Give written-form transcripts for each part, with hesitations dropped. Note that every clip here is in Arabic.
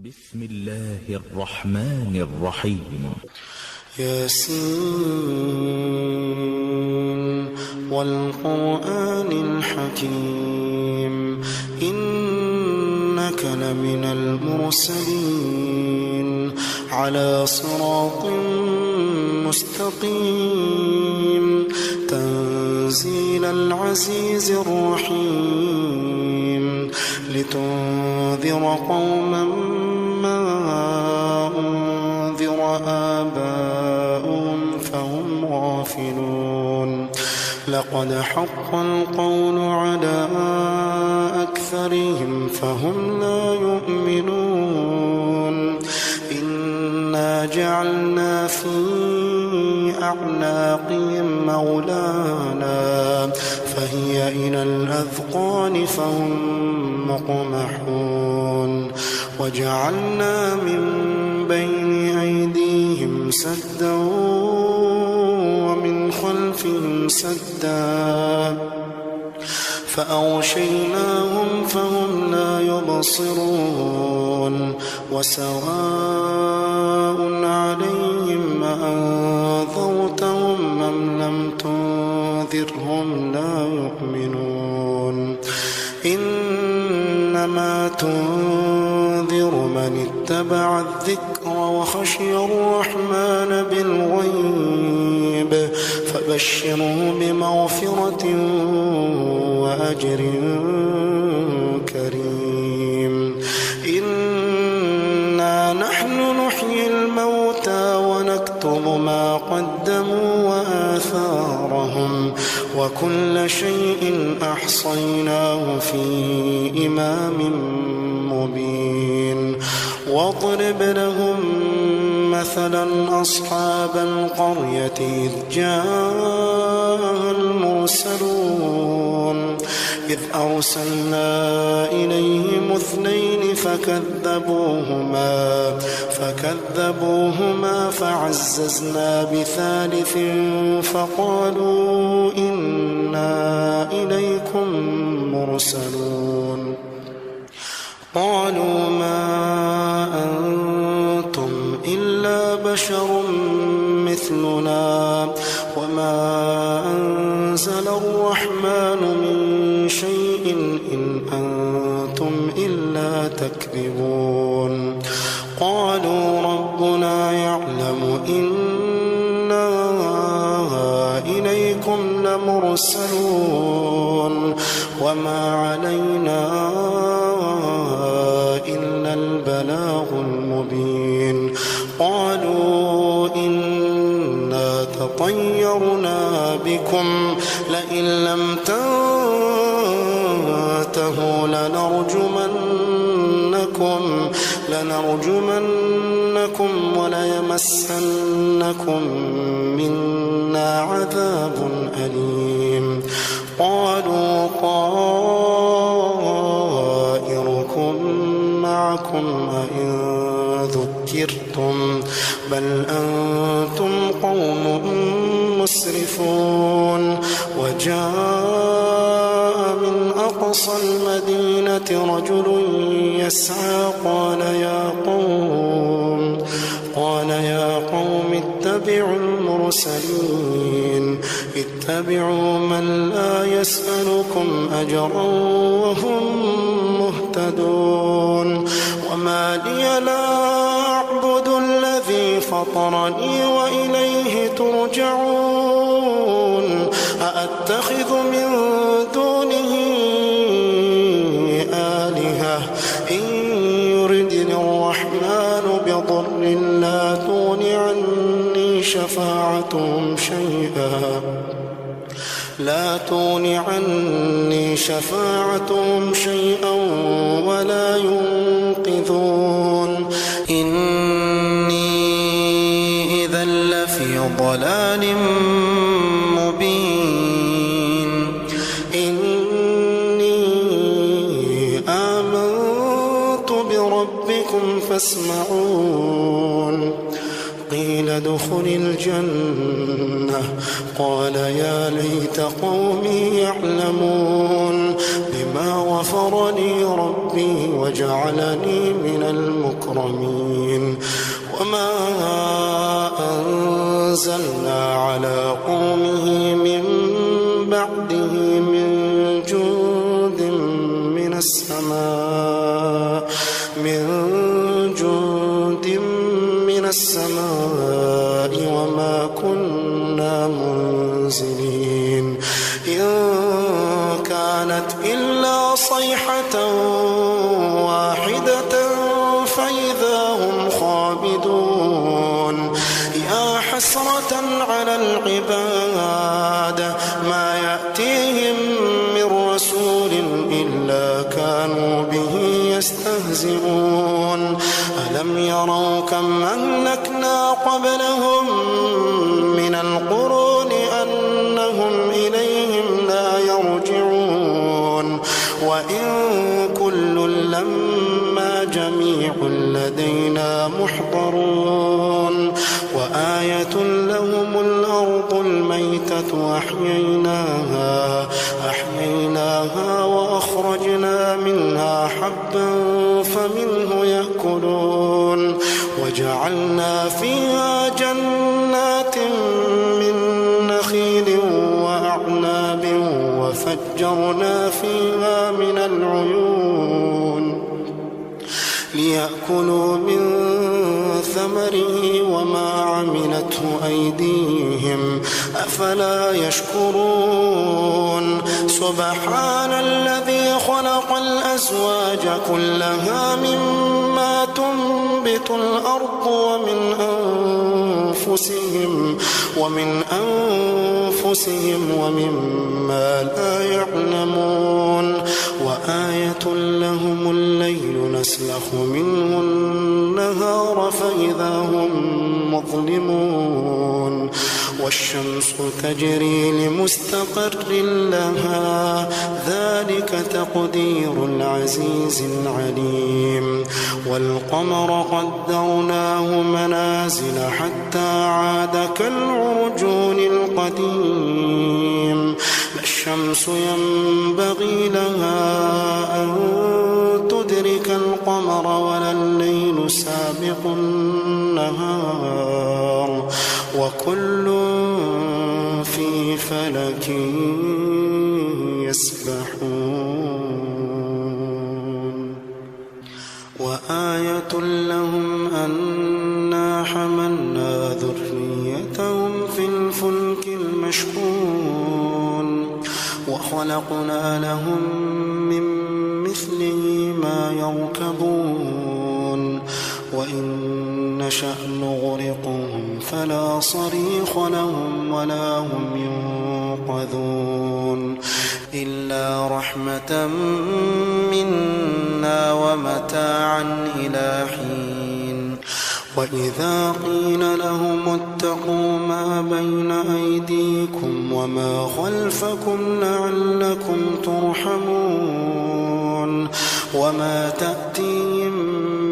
بسم الله الرحمن الرحيم. ياسين والقرآن الحكيم إنك لمن المرسلين على صراط مستقيم تنزيل العزيز الرحيم لتنذر قوما ما أنذر آباؤهم فهم غافلون لقد حق القول على أكثرهم فهم لا يؤمنون إنا جعلنا في أعناقهم مغلالا فهي إلى الأذقان فهم مقمحون وجعلنا من بين أيديهم سدا ومن خلفهم سدا فأغشيناهم فهم لا يبصرون وسواء عليهم أأنذرتهم أم لم تنذرهم لا يؤمنون إنما تنذر من اتبع الذكر وخشي الرحمن بالغيب فبشره بمغفرة وأجر كريم إنا نحن نحيي الموتى ونكتب ما قدموا وآثارهم وكل شيء أحصيناه في إمام مبين واضرب لهم مثلا أصحاب القرية إذ جاء المرسلون إذ أرسلنا إليهم اثنين فكذبوهما فعززنا بثالث فقالوا إنا إليكم مرسلون قالوا ما أنتم إلا بشر مثلنا وما أنزل الرحمن من شيء إن أنتم إلا تكذبون قالوا ربنا يعلم إنا إليكم لمرسلون وما علينا إلا البلاغ المبين قالوا إنا تطيرنا بكم لئن لم تنتهوا لنرجمنكم وليمسنكم منا عذاب أليم قالوا طائركم معكم أئن ذكرتم بل أنتم قوم مسرفون وجاء من أقصى المدينة رجل يسعى قال يا قوم اتبعوا المرسلين اتبعوا من لا يسألكم أجرا وهم مهتدون وما لي لا أعبد الذي فطرني وإليه ترجعون أأتخذ من دونه آلهة إن يردني الرحمن بضر لا تغن عني شفاعتهم شيئا ولا ينقذون إني إذا لفي ضلال مبين إني آمنت بربكم فاسمعون قيل ادخل الجنة قال يا ليت قومي يعلمون بما غفر لي ربي وجعلني من المكرمين وما أنزلنا على قومه من بعده من جند من السماء وما كنا منزلين إن كانت إلا صيحة واحدة فإذا هم خامدون يا حسرة على العباد ما يأتيهم من رسول إلا كانوا به يستهزئون ألم يروا كم أهلكنا قبلهم من القرون أنهم إليهم لا يرجعون وإن كل لما جميع لدينا محضرون وآية لهم الأرض الميتة أحييناها وأخرجنا منها حبا فمنه يأكلون وجعلنا فيها جنات من نخيل وأعناب وفجرنا فيها من العيون ليأكلوا من ثمره وما عملته أيديهم أفلا يشكرون سبحان الذي خلق الأزواج كلها مما تنبت الأرض ومن أنفسهم ومما لا يعلمون وآية لهم الليل نسلخ منه النهار فإذا هم مظلمون والشمس تجري لمستقر لها ذلك تقدير العزيز العليم والقمر قدرناه منازل حتى عاد كالعرجون القديم لا الشمس ينبغي لها أن تدرك القمر ولا الليل سابق النهار وكل في فلك يسبحون وآية لهم أنا حملنا ذريتهم في الفلك المشحون وخلقنا لهم من مثله ما يركبون وإن نشأ نغرقهم فلا صريخ لهم ولا هم ينقذون إلا رحمة منا ومتاعا إلى حين وإذا قيل لهم اتقوا ما بين أيديكم وما خلفكم لعلكم ترحمون وما تأتيهم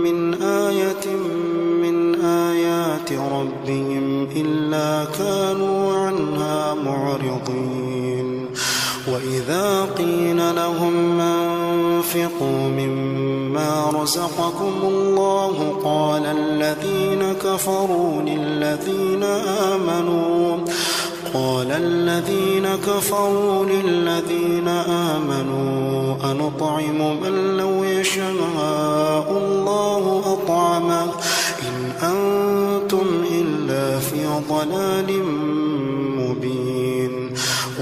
من آية من آيات ربهم إلا كانوا عنها معرضين وإذا قيل لهم أنفقوا مما رزقكم الله قال الذين كفروا للذين آمنوا أنطعم من لو يشاء الله أطعمه إن أنتم إلا في ضلال مبين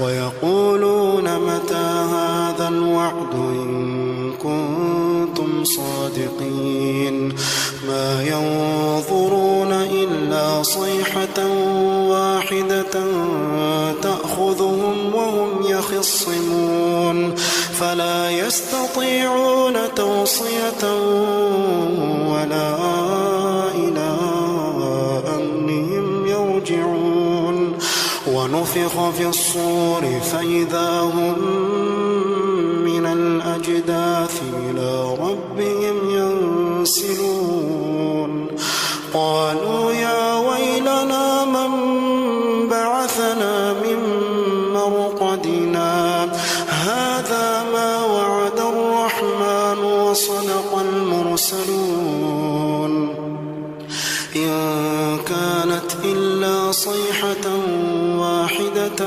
ويقولون متى هذا الوعد إن كنتم صادقين ما ينظرون إلا صيحة واحدة تأخذهم وهم يخصمون فلا يستطيعون توصية ولا إلى أهلهم يرجعون ونفخ في الصور فإذا هم من الأجداث إلى ربهم ينسلون قالوا يا ويلنا صيحة واحدة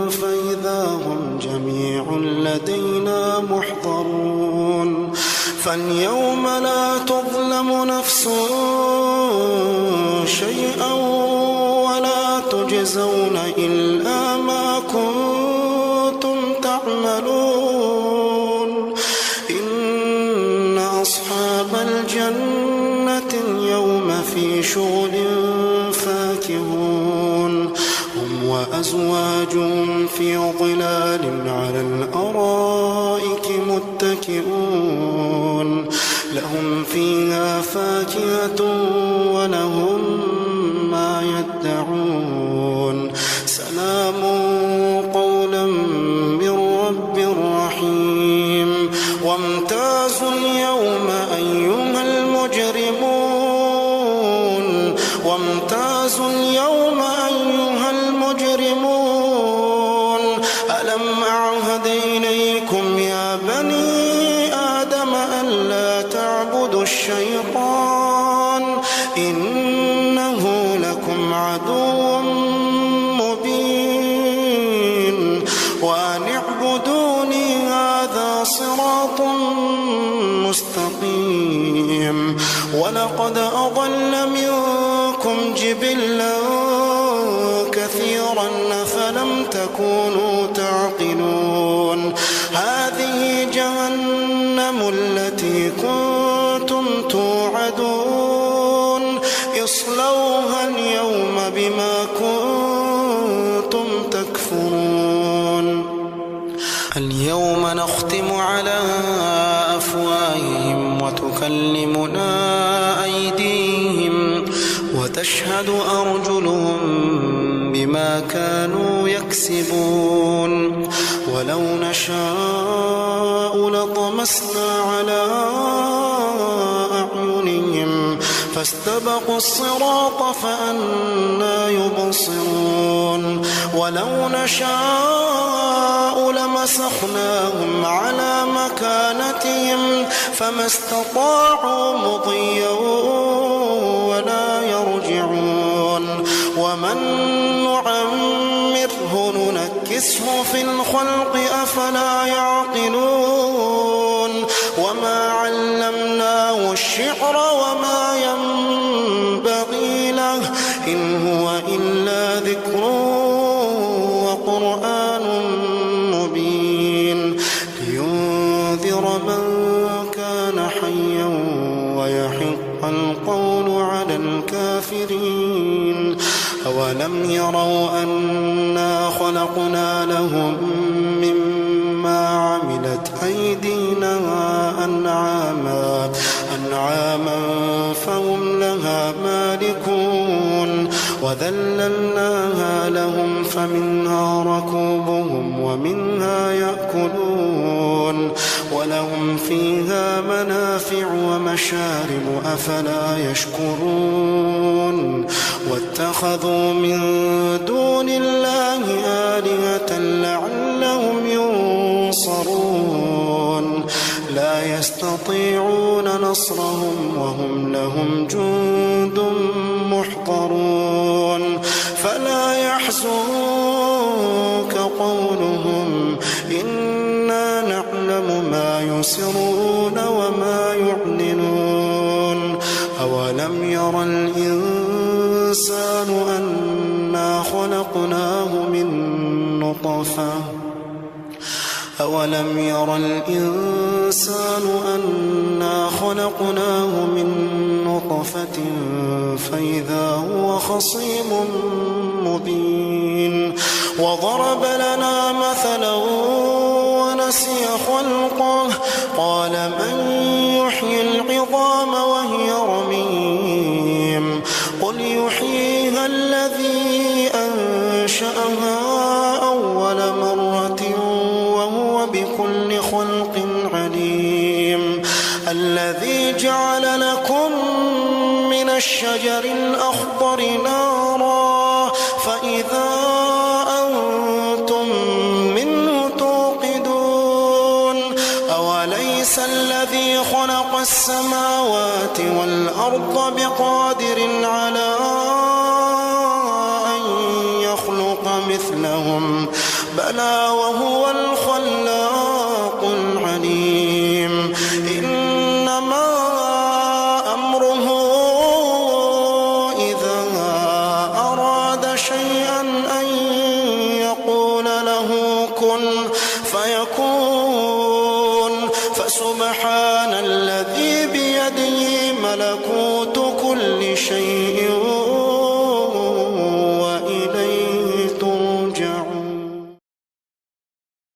فإذا هم جميع لدينا محضرون فاليوم لا تظلم نفس شيئا ولا تجزون إلا ما كنتم تعملون إن أصحاب الجنة اليوم في شغل فاكهون هم وأزواجهم في ظلال على الأرائك متكئون لهم فيها فاكهة ولهم ما يدعون سلام قولا من رب رحيم وامتازوا اليوم أيها المجرمون وامتازوا اليوم أيها المجرمون ألم أعهد إليكم يا بني آدم ألا تعبدوا الشيطان إنه لكم عدو مبين وأن اعبدوني هذا صراط مستقيم ولقد أضل منكم جبلا كثيرا أفلم تكونوا تعقلون هذه جهنم التي كنتم توعدون اصلوها اليوم بما كنتم تكفرون اليوم نختم على أفواههم وتكلمنا أيديهم وتشهد أرجلهم بما كانوا يكسبون ولو نشاء لطمسنا على أعينهم فاستبقوا الصراط فأنى يبصرون ولو نشاء لمسخناهم على مكانتهم فما استطاعوا مضيا ولا يرجعون ومن نعمره ننكسه في الخلق أفلا يعقلون وما علمناه الشعر وما ينبغي له إن هو إلا ذكر وقرآن مبين لينذر من كان حيا ويحق القول على الكافرين أولم يروا أنا خلقنا لهم مما عملت أيدينا أنعاما فهم لها مالكون وذللناها لهم فمنها ركوبهم ومنها يأكلون ولهم فيها منافع ومشارب أفلا يشكرون واتخذوا من دون الله آلهة لعلهم ينصرون لا يستطيعون نصرهم وهم لهم جند محضرون فلا يحزنك قولهم إنا نعلم ما يسرون وما يعلنون أولم ير الإنسان أنا خلقناه من نطفة أولم ير الإنسان أنا خلقناه من نطفة فإذا هو خصيم مبين وضرب لنا مثلا ونسي خلقه قال من يحيي العظام وهي رميم قل يحييها الذي أنشأها أول مرة وهو بكل خلق عليم الذي جعل لكم من الشجر الأخضر نارا فإذا أنتم منه توقدون أوليس الذي خلق السماوات والأرض بقادر على أن بلى وهو الخلاق العليم إنما أمره إذا أراد شيئا أن يقول له كن فيكون فسبحان الذي بيده ملكوت كل شيء